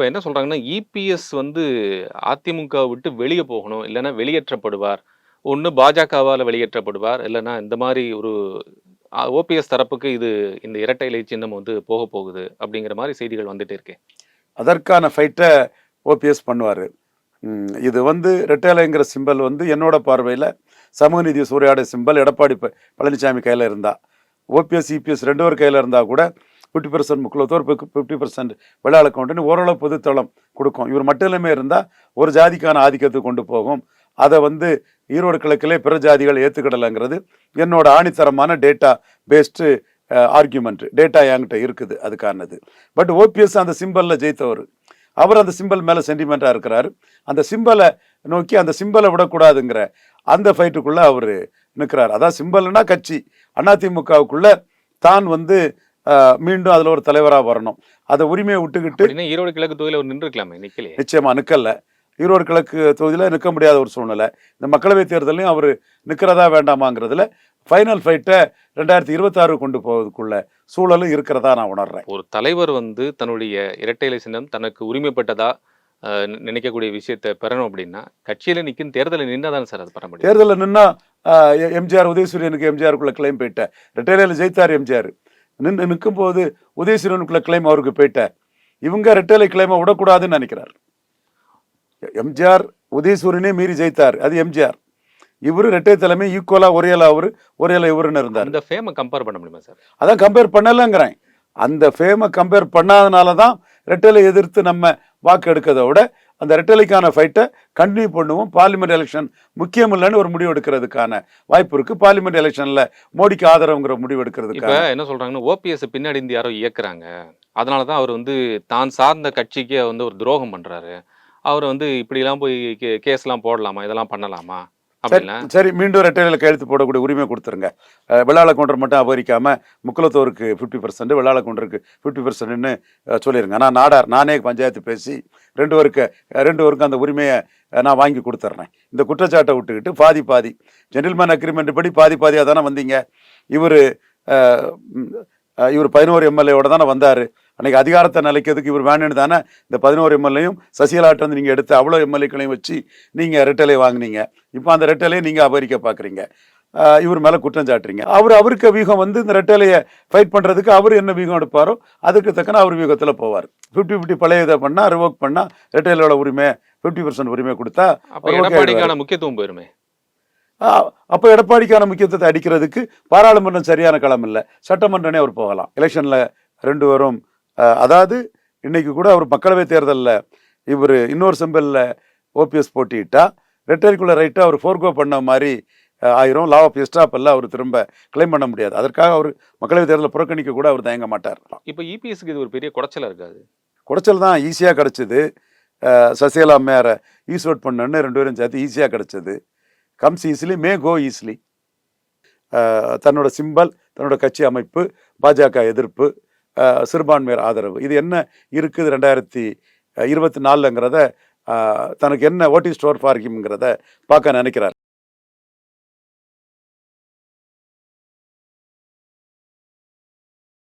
என்ன சொல்றாங்கன்னா, இபிஎஸ் வந்து அதிமுக விட்டு வெளிய போகணும். இல்லன்னா வெளியேற்றப்படுவார். ஒண்ணு பாஜகவால வெளியேற்றப்படுவார். இல்லன்னா இந்த மாரி ஒரு ஓபிஎஸ் தரப்புக்கு இந்த இரட்டை இலை சின்னம் வந்து போகுது. அப்படிங்கிற மாரி செய்திகள் வந்துட்டே இருக்கே. அதற்கான ஃபைட்டை ஓபிஎஸ் பண்ணுவார். இது வந்து ரெட்டைலைங்கிற சிம்பல் வந்து என்னோட பார்வையில் சமூக நீதி சூறையாட சிம்பல் எடப்பாடி பழனிசாமி கையில் இருந்தா, ஓபிஎஸ் இபிஎஸ் 2 பேர் கையில் இருந்தால் கூட 50% முக்கியத்துவம் 50% வெள்ளாள கவுண்டன்னு ஓரளவு பொதுத்தளம் கொடுக்கும். இவர் மட்டுமே இருந்தால் ஒரு ஜாதிக்கான ஆதிக்கத்தை கொண்டு போகும். அதை வந்து ஈரோடு கிழக்கிலே பிற ஜாதிகள் ஏற்றுக்கிடலைங்கிறது என்னோட ஆணித்தரமான டேட்டா பேஸ்டு ஆர்கியூமெண்ட். டேட்டா என்கிட்ட இருக்குது அதுக்கானது. பட் ஓபிஎஸ் அந்த சிம்பலில் ஜெயித்தவர். அவர் அந்த சிம்பல் மேலே சென்டிமெண்ட்டாக இருக்கிறாரு. அந்த சிம்பலை நோக்கி அந்த சிம்பலை விடக்கூடாதுங்கிற அந்த ஃபைட்டுக்குள்ளே அவர் நிற்கிறார். அதான் சிம்பல்னா கட்சி. அதிமுகவுக்குள்ள தான் வந்து மீண்டும் அதில் ஒரு தலைவராக வரணும். அதை உரிமையை விட்டுக்கிட்டு ஈரோடு கிழக்கு தொகுதியில் அவர் நின்றுக்கலாமே, நிற்கலையே. நிச்சயமாக நிற்கல. ஈரோடு கிழக்கு தொகுதியில் நிற்க முடியாத ஒரு சூழ்நிலை. இந்த மக்களவைத் தேர்தலையும் அவர் நிற்கிறதா வேண்டாமாங்கிறதுல ஃபைனல் ஃபைட்டை 2026 கொண்டு போவதுக்குள்ள சூழலும் இருக்கிறதா நான் உணர்றேன். ஒரு தலைவர் வந்து தன்னுடைய இரட்டை இலை சின்னம் தனக்கு உரிமைப்பட்டதா நினைக்கக்கூடிய விஷயத்தை பெறணும் அப்படின்னா கட்சியில நிற்கும் தேர்தலில் நின்னா தான் சார் அது பெற முடியும். தேர்தலில் நின்னா எம்ஜிஆர் உதயசூரியனுக்கு எம்ஜிஆருக்குள்ள கிளைம் போயிட்டேன். ரெட்டையில ஜெயித்தார் எம்ஜிஆர். நிற்கும் போது உதயசூரியனுக்குள்ள கிளைம் அவருக்கு போயிட்டேன். இவங்க ரெட்டையிலை கிளைமை விடக்கூடாதுன்னு நினைக்கிறார். எம்ஜிஆர் உதயசூரியனே மீறி ஜெயித்தார், அது எம்ஜிஆர். இவரு ரெட்டை தலைமை ஈக்குவலா ஒரேல அவரு ஒரேல இவருன்னு இருந்தார். அந்த ஃபேமை கம்பேர் பண்ண முடியுமா சார்? அதான் கம்பேர் பண்ணலங்கிறேன். அந்த ஃபேமை கம்பேர் பண்ணாதனால தான் ரெட்டைலை எதிர்த்து நம்ம வாக்கு எடுக்கிறத விட அந்த ரெட்டலைக்கான ஃபைட்டை கண்டினியூ பண்ணுவோம். பார்லிமெண்ட் எலெக்ஷன் முக்கியம் இல்லைன்னு ஒரு முடிவு எடுக்கிறதுக்கான வாய்ப்பு இருக்கு. பார்லிமெண்ட் எலெக்ஷன்ல மோடிக்கு ஆதரவுங்கிற முடிவு எடுக்கிறதுக்கு இப்ப என்ன சொல்றாங்கன்னா, ஓபிஎஸ் பின்னாடி இருந்து யாரோ இயக்குறாங்க. அதனாலதான் அவர் வந்து தான் சார்ந்த கட்சிக்கு வந்து ஒரு துரோகம் பண்றாரு. அவர் வந்து இப்படிலாம் போய் கேஸ்லாம் போடலாமா, இதெல்லாம் பண்ணலாமா? சரி, மீண்டும் ரெட்டையில கையெழுத்து போடக்கூடிய உரிமை கொடுத்துருங்க. வெள்ளாள கவுண்டர் மட்டும் அபகரிக்காம முக்குலத்தோருக்கு 50%, வெள்ளாள கவுண்டருக்கு 50%ன்னு சொல்லிடுங்க. நான் நானே பஞ்சாயத்து பேசி 2 பேருக்கு அந்த உரிமையை நான் வாங்கி கொடுத்துட்றேன். இந்த குற்றச்சாட்டை விட்டுக்கிட்டு பாதி ஜென்டில்மேன் அக்ரிமெண்ட் படி பாதியாக தானே வந்தீங்க. இவர் 11 எம்எல்ஏவோட தானே வந்தார். அன்றைக்கி அதிகாரத்தை நிலைக்கிறதுக்கு இவர் வேணுன்னு தானே இந்த 11 எம்எல்ஏயும் சசிகலாட்ட வந்து நீங்கள் எடுத்து அவ்வளோ எம்எல்ஏக்களையும் வச்சு நீங்கள் ரெட்டலை வாங்கினீங்க. இப்போ அந்த ரெட்டலையை நீங்கள் அபகரிக்க பார்க்குறீங்க. இவர் மேலே குற்றம் சாட்டுறீங்க. அவருக்கு வியூகம் வந்து இந்த ரெட்டலையை ஃபைட் பண்ணுறதுக்கு அவர் என்ன வியூகம் எடுப்பாரோ அதுக்கு தக்கன அவர் வியூகத்தில் போவார். 50-50 பழைய இதை பண்ணால் ரிவோக் பண்ணால் ரெட்டைலோட உரிமை 50% உரிமை கொடுத்தா எடப்பாடிக்கான முக்கியத்துவம் போயிருமே. அப்போ எடப்பாடிக்கான முக்கியத்துவத்தை அடிக்கிறதுக்கு பாராளுமன்றம் சரியான களம் இல்லை. சட்டமன்றனே அவர் போகலாம். எலெக்ஷனில் 2 பேரும் அதாவது இன்னைக்கு கூட அவர் மக்களவை தேர்தலில் இவர் இன்னொரு சிம்பலில் ஓபிஎஸ் போட்டிட்டா ரெட்டைக்குள்ள ரைட்டாக அவர் ஃபோர்கோ பண்ண மாதிரி ஆயிரும். லா ஆஃப் எஸ்டாப்பெல்லாம் அவர் திரும்ப கிளைம் பண்ண முடியாது. அதற்காக அவர் மக்களவை தேர்தலில் புறக்கணிக்க கூட அவர் தயங்க மாட்டார். இப்போ இபிஎஸ்க்கு இது ஒரு பெரிய குடைச்சலாக இருக்காது? குடைச்சல் தான், ஈஸியாக கிடச்சிது. சசிகலா அம்மையாரை ஈஸ்வட் பண்ணன்னு 2 பேரும் சேர்த்து ஈஸியாக கிடச்சிது. கம்ஸ் ஈஸிலி மே கோ ஈஸிலி. தன்னோட சிம்பல், தன்னோட கட்சி அமைப்பு, பாஜக எதிர்ப்பு, சிறுபான்மையர் ஆதரவு, இது என்ன இருக்குது 2024ங்கிறத தனக்கு என்ன ஓட்டி ஸ்டோர் ஃபார் ஹிம்ங்கிறத பார்க்க நினைக்கிறார்.